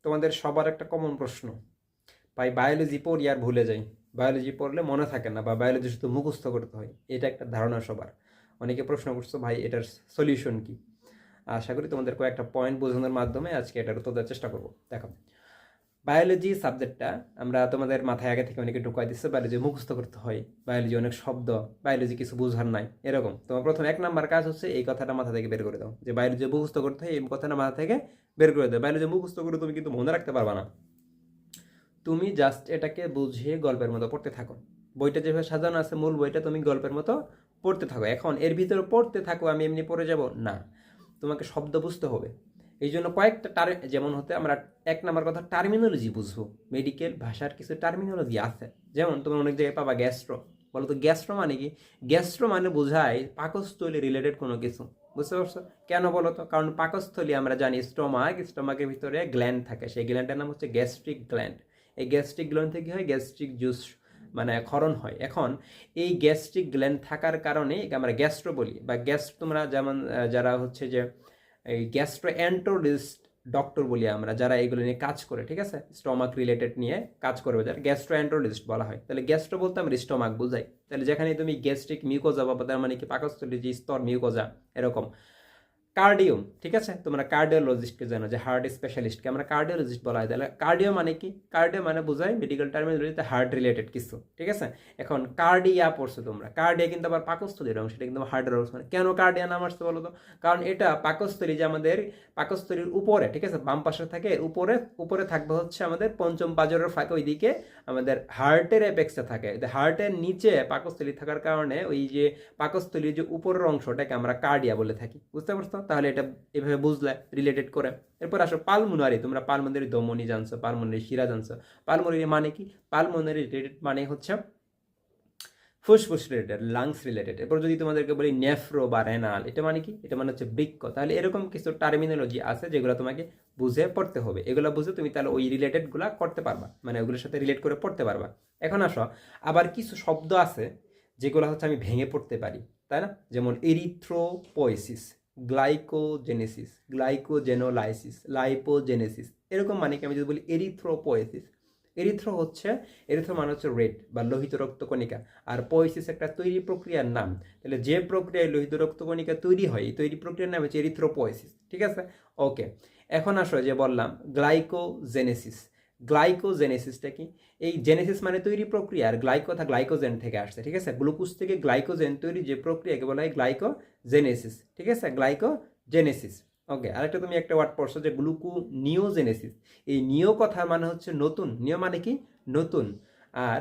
তোমাদের সবার একটা কমন প্রশ্ন, ভাই বায়োলজি পড়ি আর ভুলে যাই, বায়োলজি পড়লে মনে থাকে না, বা বায়োলজি শুধু মুখস্থ করতে হয়, এটা একটা ধারণা সবার। অনেকে প্রশ্ন করছো ভাই এটার সলিউশন কি। আশা করি তোমাদের কয়েকটা পয়েন্ট বোঝানোর মাধ্যমে আজকে এটার উত্তর দেওয়ার চেষ্টা করবো। দেখো, বায়োলজি সাবজেক্টটা আমরা তোমাদের মাথায় আগে থেকে অনেকে ঢুকাই দিচ্ছে, বায়োলজি মুখস্থ করতে হয়, বায়োলজি অনেক শব্দ, বায়োলজি কিছু বুঝার নাই, এরকম। তোমার প্রথম 1 নাম্বার কাজ হচ্ছে এই কথাটা মাথা থেকে বের করে দাও, যে বায়োলজি মুখস্থ করতে হয়, এই কথাটা মাথা থেকে বের করে দাও। বায়োলজি মুখস্থ করে তুমি কিন্তু মনে রাখতে পারবা না, তুমি জাস্ট এটাকে বুঝিয়ে গল্পের মতো পড়তে থাকো। বইটা যেভাবে সাজানো আছে মূল বইটা তুমি গল্পের মতো পড়তে থাকো। এখন এর ভিতরে পড়তে থাকো, আমি এমনি পড়ে যাব না, তোমাকে শব্দ বুঝতে হবে। এই জন্য কয়েকটা যেমন হতে আমরা 1 নাম্বার কথা টার্মিনোলজি বুঝবো। মেডিকেল ভাষার কিছু টার্মিনোলজি আছে, যেমন তুমি অনেক জায়গায় পাবা গ্যাস্ট্রো। বলো তো গ্যাস্ট্রো মানে কি? গ্যাস্ট্রো মানে বোঝায় পাকস্থলী রিলেটেড কোনো কিছু। বুঝতে পারছো কেন বলো তো? কারণ পাকস্থলী আমরা জানি স্টোমাকের ভিতরে গ্ল্যান্ড থাকে, সেই গ্ল্যান্ডের নাম হচ্ছে গ্যাস্ট্রিক গ্ল্যান্ড। এই গ্যাস্ট্রিক গ্ল্যান্ড থেকে হয় গ্যাস্ট্রিক জুস, মানে ক্ষরণ হয়। এখন এই গ্যাস্ট্রিক গ্ল্যান্ড থাকার কারণে আমরা গ্যাস্ট্রো বলি, বা তোমরা যেমন যারা হচ্ছে যে এই গ্যাস্ট্রো এন্টোলজিস্ট ডক্টর বলি আমরা, যারা এগুলো নিয়ে কাজ করে, ঠিক আছে, স্টমাক রিলেটেড নিয়ে কাজ করবে, যারা গ্যাস্ট্রো এন্টোলজিস্ট বলা হয়। তাহলে গ্যাস্ট্রো বলতে আমরা স্টমাক বুঝাই। তাহলে যেখানে তুমি গ্যাস্ট্রিক মিউকোজা বা তার মানে কি পাকস্থলীর যে স্তর মিউকোজা এরকম। কার্ডিও, ঠিক আছে, তোমরা কার্ডিওলজিস্টকে জানো, যে হার্ট স্পেশালিস্টকে আমরা কার্ডিওলজিস্ট বলা হয়। তাহলে কার্ডিও মানে কি? কার্ডিও মানে বোঝায় মেডিকেল টার্মিনোলজিতে হার্ট রিলেটেড কিছু, ঠিক আছে। এখন কার্ডিয়া পড়ছো তোমরা, কার্ডিয়া কিন্তু আবার পাকস্থলীর অংশ, সেটা কিন্তু হার্টের অংশ। কেন কার্ডিয়া নাম আসছে বলো তো? কারণ এটা পাকস্থলী, যে আমাদের পাকস্থলীর উপরে, ঠিক আছে, বাম পাশে থাকে, উপরে উপরে থাকবে হচ্ছে আমাদের পঞ্চম পাঁজরের ফাঁকে, ওইদিকে আমাদের হার্টের অ্যাপেক্সে থাকে। হার্টের নিচে পাকস্থলী থাকার কারণে ওই যে পাকস্থলীর যে উপরের অংশটাকে আমরা কার্ডিয়া বলে থাকি। বুঝতে পারছো? তাহলে এটা এভাবে বুঝলে রিলেটেড করে। এরপর আসো পালমোনারি, তোমরা পালমোনারি ধমনী জানছো, পালমোনারি শিরা জানছো। পালমোনারি মানে কি? পালমোনারি রিলেটেড মানে হচ্ছে ফুসফুস রিলেটেড, লাংস রিলেটেড। এরপর যদি তোমাদেরকে বলি নেফ্রো বা রেনাল, এটা মানে কি? এটা মানে হচ্ছে বৃক্ক। তাহলে এরকম কিছু টার্মিনোলজি আছে যেগুলো তোমাকে বুঝে পড়তে হবে। এগুলো বুঝে তুমি তাহলে ওই রিলেটেডগুলো করতে পারবা, মানে ওগুলোর সাথে রিলেট করে পড়তে পারবা। এখন আসো, আবার কিছু শব্দ আছে যেগুলো হচ্ছে আমি ভেঙে পড়তে পারি, তাই না? যেমন এরিথ্রোপোয়েসিস, গ্লাইকোজেনেসিস, গ্লাইকোজেনোলাইসিস, লাইপোজেনেসিস। এরকম মানে কি? আমি যদি বলি এরিথ্রোপোয়েসিস, এরিথ্রো মানে হচ্ছে রেড বা লোহিত রক্তকণিকা, আর পোয়েসিস একটা তৈরি প্রক্রিয়ার নাম। তাহলে যে প্রক্রিয়ায় লোহিত রক্তকণিকা তৈরি হয়, এই তৈরি প্রক্রিয়ার নাম হচ্ছে এরিথ্রোপোয়েসিস, ঠিক আছে। ওকে, এখন আসো যে বললাম গ্লাইকোজেনেসিস। গ্লাইকোজেনেসিসটা কি? এই জেনেসিস মানে তৈরি প্রক্রিয়া, আর গ্লাইকোজেন থেকে আসছে, ঠিক আছে। গ্লুকোজ থেকে গ্লাইকোজেন তৈরি যে প্রক্রিয়াকে বলা হয় গ্লাইকোজেনেসিস, ঠিক আছে, গ্লাইকোজেনেসিস। ওকে, আরেকটা তুমি একটা ওয়ার্ড পড়ছো যে গ্লুকোনিওজেনেসিস। এই নিও কথার মানে হচ্ছে নতুন, নিও মানে কি? নতুন। আর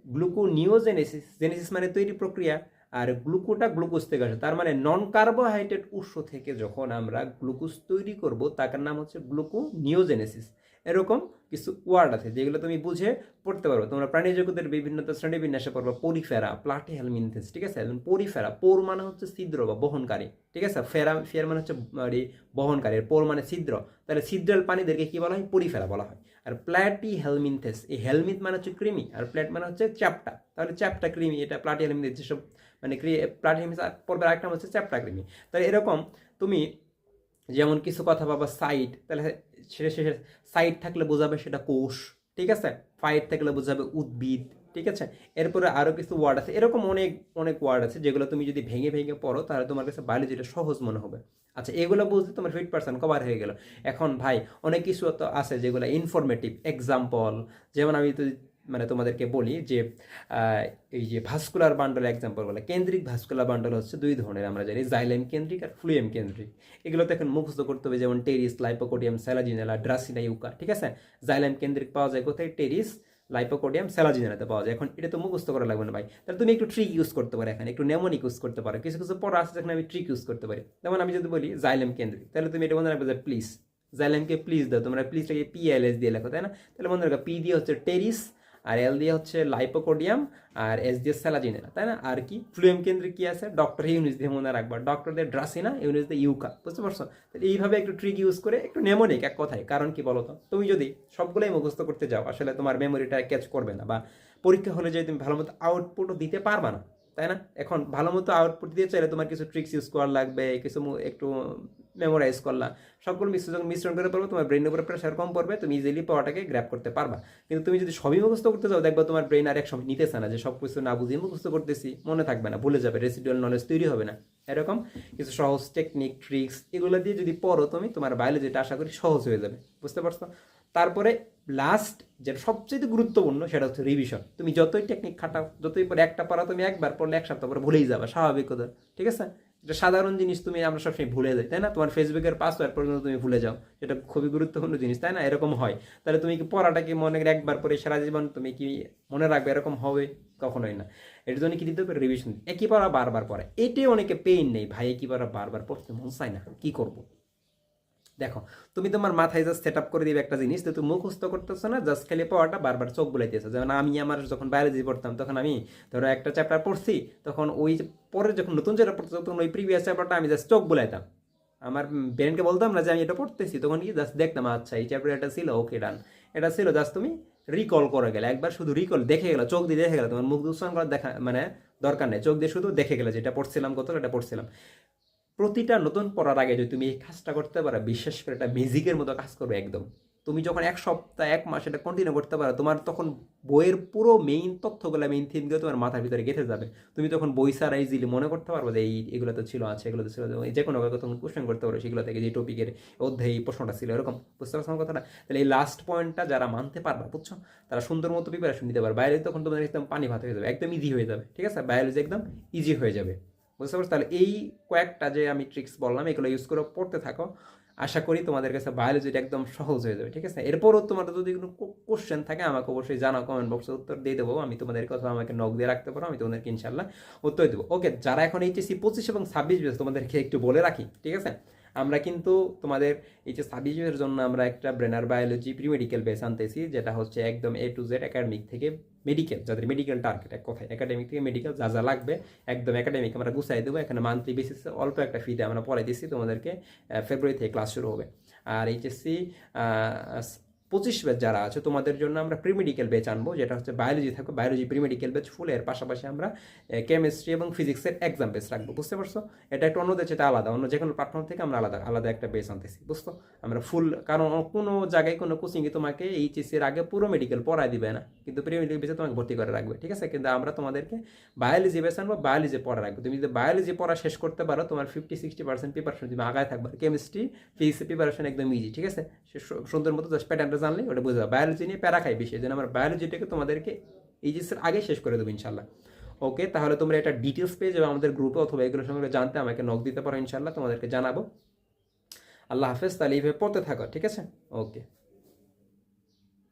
গ্লুকোনিওজেনেসিস, জেনেসিস মানে তৈরি প্রক্রিয়া, আর গ্লুকোটা গ্লুকোজ থেকে আসে, তার মানে নন কার্বোহাইড্রেট উৎস থেকে যখন আমরা গ্লুকোজ তৈরি করব তার নাম হচ্ছে গ্লুকোনিওজেনেসিস। এরকম কিছু ওয়ার্ড আছে যেগুলো তুমি বুঝে পড়তে পারবো। তোমরা প্রাণী জগতের বিভিন্ন শ্রেণীবিন্যাসে পড়বা পরিফেরা, প্লাটিহেলমিনথেস, ঠিক আছে। পরিফেরা, পোর মানে হচ্ছে ছিদ্র বা বহনকারী, ঠিক আছে। ফিয়ার মানে হচ্ছে বহনকারী, পোর মানে ছিদ্র। তাহলে ছিদ্রাল প্রাণীদেরকে কি বলা হয়? পরিফেরা বলা হয়। আর প্ল্যাটিহেলমিনথেস, এই হেলমিন্থ মানে হচ্ছে কৃমি, আর প্ল্যাট মানে হচ্ছে চ্যাপ্টা। তাহলে চ্যাপ্টা কৃমি, এটা প্লাটিহেলমিনথেস যেসব মানে প্লাটিহেলমিনথেস পড়বার একটা হচ্ছে চ্যাপ্টা কৃমি। তাহলে এরকম তুমি যেমন কিছু কথা পাবা সাইট, তাহলে শেষে সাইট থাকলে বোঝাবে সেটা কোষ, ঠিক আছে। ফাইট থাকলে বোঝাবে উদ্ভিদ, ঠিক আছে। এরপরে আরও কিছু ওয়ার্ড আছে, এরকম অনেক অনেক ওয়ার্ড আছে যেগুলো তুমি যদি ভেঙে ভেঙে পড়ো তাহলে তোমার কাছে বায়োলজিটা সহজ মনে হবে। আচ্ছা, এগুলো বুঝতে তোমার 50% কভার হয়ে গেল। এখন ভাই অনেক কিছু তো আছে যেগুলো ইনফরমেটিভ, এক্সাম্পল যেমন আমি তো মানে তোমাদেরকে বলি যে এই যে ভাস্কুলার বান্ডল এক্সাম্পল বলে, কেন্দ্রিক ভাস্কুলার বান্ডল হচ্ছে 2 ধরনের, আমরা জানি জাইলেম কেন্দ্রিক আর ফ্লুয়েম কেন্দ্রিক। এগুলো তো এখন মুখস্থ করতে হবে, যেমন টেরিস, লাইপোকোডিয়াম, স্যালাজিনেলা, ড্রাসিনা, ইউকা, ঠিক আছে। জাইলেম কেন্দ্রিক পাওয়া যায় কোথায়? টেরিস, লাইপোকোডিয়াম, স্যালাজিনেলাতে পাওয়া যায়। এখন এটা তো মুখস্থ করা লাগবে না ভাই, তাহলে তুমি একটু ট্রিক ইউজ করতে পারো, এখানে একটু নেমোনিক ইউজ করতে পারো। কিছু কিছু পড়া আছে যেখানে আমি ট্রিক ইউজ করতে পারি। যেমন আমি যদি বলি জাইলেম কেন্দ্রিক, তাহলে তুমি এটা মনে রাখবে যে প্লিজ, জাইলেমকে প্লিজ দাও, তোমরা প্লিজটাকে PLS দিয়ে লেখো, তাই না? তাহলে মনে রাখো পি দিয়ে হচ্ছে টেরিস, আর এল দিয়ে হচ্ছে লাইপোকোডিয়াম, আর এস দিয়ে স্যালাজিনেলা, তাই না? আর কি ফ্লুয়েম কেন্দ্রে কি আছে? ডক্টর ইউনিস দিয়ে মনে রাখবা, ডক্টর দিয়ে ড্রাসিনা, ইউনিস দিয়ে ইউকা। বুঝতে পারছো? তাহলে এইভাবে একটু ট্রিক ইউজ করে একটু নেমোনিক এক কথায়। কারণ কি বলতো, তুমি যদি সবগুলোই মুখস্থ করতে যাও আসলে তোমার মেমোরিটা ক্যাচ করবে না, বা পরীক্ষা হলে যদি তুমি ভালো মতো আউটপুটও দিতে পারবা না, তাই না? এখন ভালো মতো আউটপুট দিতে চাইলে তোমার কিছু ট্রিক্স ইউজ করা লাগবে, কিছু একটু মেমোরাইজ করলা, সবগুলো যখন মিশ্রণ করে পড়বে তোমার ব্রেনের উপরে প্রেশার কম পড়বে, তুমি ইজিলি পড়াটাকে গ্র্যাপ করতে পারবা। কিন্তু তুমি যদি সবই মুখস্থ করতে যাও, দেখবা তোমার ব্রেন আর এক সময় নিতেছে না, যে সব কিছু না বুঝিয়ে মুখস্থ করতেছি, মনে থাকবে না, ভুলে যাবে, রেসিডুয়াল নলেজ তৈরি হবে না। এরকম কিছু সহজ টেকনিক ট্রিক্স এগুলো দিয়ে যদি পড়ো তুমি, তোমার বায়োলজিটা আশা করি সহজ হয়ে যাবে, বুঝতে পারছো? তারপরে লাস্ট যেটা সবচেয়ে গুরুত্বপূর্ণ সেটা হচ্ছে রিভিশন। তুমি যতই টেকনিক খাটাও, যতই পরে একটা পড়া তুমি একবার পড়লে এক সপ্তাহ পরে ভুলেই যাবে, স্বাভাবিক কথা, ঠিক আছে? এটা সাধারণ জিনিস, তুমি আমরা সবসময় ভুলে যাই, তাই না? তোমার ফেসবুকের পাসওয়ার্ড পর্যন্ত তুমি ভুলে যাও, এটা খুবই গুরুত্বপূর্ণ জিনিস, তাই না? এরকম হয়। তাহলে তুমি কি পড়াটা কি মনে করে একবার পরে সারা জীবন তুমি কি মনে রাখবে? এরকম হবে কখনোই না। এর জন্য কি দিতে হবে? রিভিশন। একই পড়া বারবার পড়ে, এটাই অনেকে পেইন নেই, ভাই একই পড়া বারবার পড়তে মন চায় না, কি করবো? দেখো, তুমি তোমার মাথায় জাস্ট সেট আপ করে দিবে একটা জিনিস, তো তুমি মুখস্থ করতেছো না, জাস্ট খালি পড়াটা বারবার চোখ বুলাইতেছো। যেমন আমি আমার যখন বায়োলজি পড়তাম, তখন আমি ধরো একটা চ্যাপ্টার পড়ছি, তখন ওই পরে যখন নতুন চ্যাপ্টার পড়তে, তখন ওই প্রিভিয়াস চ্যাপ্টারটা আমি জাস্ট চোখ বুলাইতাম, আমার ব্রেনকে বলতাম না যে আমি এটা পড়তেছি, তখন কি জাস্ট দেখতাম, আচ্ছা এই চ্যাপ্টার এটা ছিল, ওকে ডান, এটা ছিল, জাস্ট তুমি রিকল করে গেলে, একবার শুধু রিকল দেখে গেলে, চোখ দিয়ে দেখে গেলে, তোমার মুখ উচ্চারণ করার দেখা মানে দরকার নেই, চোখ দিয়ে শুধু দেখে গেলে যেটা পড়ছিলাম, কত এটা পড়ছিলাম। প্রতিটা নতুন পড়ার আগে যদি তুমি এই কাজটা করতে পারো, বিশেষ করে এটা ম্যাজিকের মতো কাজ করবে একদম। তুমি যখন এক সপ্তাহ এক মাস এটা কন্টিনিউ করতে পারো, তোমার তখন বইয়ের পুরো মেইন তথ্যগুলো, মেইন থিমগুলো তোমার মাথার ভিতরে গেঁথে যাবে। তুমি তখন বই ছাড়া ইজিলি মনে করতে পারবো যে এই এগুলো তো ছিল, আছে এগুলো তো ছিল, যে কোনো কাউকে তখন কোশ্চেন করতে পারো সেগুলো থেকে, যে টপিকের অধ্যায় এই প্রশ্নটা ছিল, এরকম। বুঝতে পারছো আমার কথাটা? তাহলে এই লাস্ট পয়েন্টটা যারা মানতে পারবা, বুঝছো, তারা সুন্দর মতো প্রিপারেশন নিতে পারবে। বায়োলজি তখন তোমাদের একদম পানি ভাত হয়ে যাবে, একদম ইজি হয়ে যাবে, ঠিক আছে? বায়োলজি একদম ইজি হয়ে যাবে, বুঝতে পারছো? তাহলে এই কয়েকটা যে আমি ট্রিক্স বললাম, এগুলো ইউজ করে পড়তে থাকো, আশা করি তোমাদের কাছে বায়োলজিটা একদম সহজ হয়ে যাবে, ঠিক আছে? এরপরও তোমাদের যদি কোনো কোশ্চেন থাকে আমাকে অবশ্যই জানাও, কমেন্ট বক্সে উত্তর দিয়ে দেবো আমি তোমাদেরকে, অথবা আমাকে নক দিয়ে রাখতে পারো, আমি তোমাদেরকে ইনশাল্লাহ উত্তর দেবো। ওকে, যারা এখন এইচএসসি 25 এবং 26 ব্যাচ, তোমাদেরকে একটু বলে রাখি, ঠিক আছে? আমরা কিন্তু তোমাদের এই যে 26 এর জন্য আমরা একটা Brainer biology pre medical base আনতেছি, যেটা হচ্ছে একদম A to Z একাডেমিক থেকে মেডিকেল, যাদের মেডিকেল টার্গেট, এক কথায় একাডেমিক থেকে মেডিকেল যা যা লাগবে একদম একাডেমিক আমরা গুছাই দেবো। এখানে মান্থলি বেসিসে অল্প একটা ফিতে আমরা পড়াই দিচ্ছি তোমাদেরকে, ফেব্রুয়ারি থেকে ক্লাস শুরু হবে। আর এইচএসসি 25 ব্যাচ যারা আছে, তোমাদের জন্য আমরা প্রি মেডিকেল ব্যাচ আনবো, যেটা হচ্ছে বায়োলজি থাকবে, বায়োলজি প্রি মেডিকেল ব্যাচ ফুল, এর পাশাপাশি আমরা কেমিস্ট্রি এবং ফিজিক্সের এক্সাম বেস রাখবো, বুঝতে পারছো? এটা একটা অন্য দেশে আলাদা, অন্য যে কোনো প্ল্যাটফর্ম থেকে আমরা আলাদা আলাদা একটা বেস আনতেছি, বুঝতো? আমরা ফুল, কারণ কোনো জায়গায় কোনো কোচিংয়ে তোমাকে এইচএসসির আগে পুরো মেডিকেল পড়াই দিবে না, কিন্তু প্রি মেডিকেল বেসে তোমাকে ভর্তি করে রাখবে, ঠিক আছে? কিন্তু আমরা তোমাদেরকে বায়োলজি বেস আনবো, বায়োলজি পড়া রাখবো। তুমি যদি বায়োলজি পড়া শেষ করতে পারো, তোমার 50-60% প্রিপারেশন তুমি আগায় থাকবে। কেমিস্ট্রি ফিজিক্সের প্রিপারেশন একদম ইজি, ঠিক আছে? সুন্দর মতো জাস্ট প্যাটার্নটা জানলে ওটা বুঝতে পারবে। বায়োলজি নিয়ে প্যারা খাই বেশি, এই জন্য আমরা বায়োলজিটাকে তোমাদেরকে এইচএসের আগে শেষ করে দেবো ইনশাল্লাহ। ওকে, তাহলে তোমরা এটা ডিটেলস পেয়ে যাবে আমাদের গ্রুপে, অথবা এগুলো সঙ্গে জানতে আমাকে নক দিতে পারো, ইনশাল্লাহ তোমাদেরকে জানাবো। আল্লাহ হাফেজ, তাহলে এইভাবে পড়তে থাকো, ঠিক আছে? ওকে।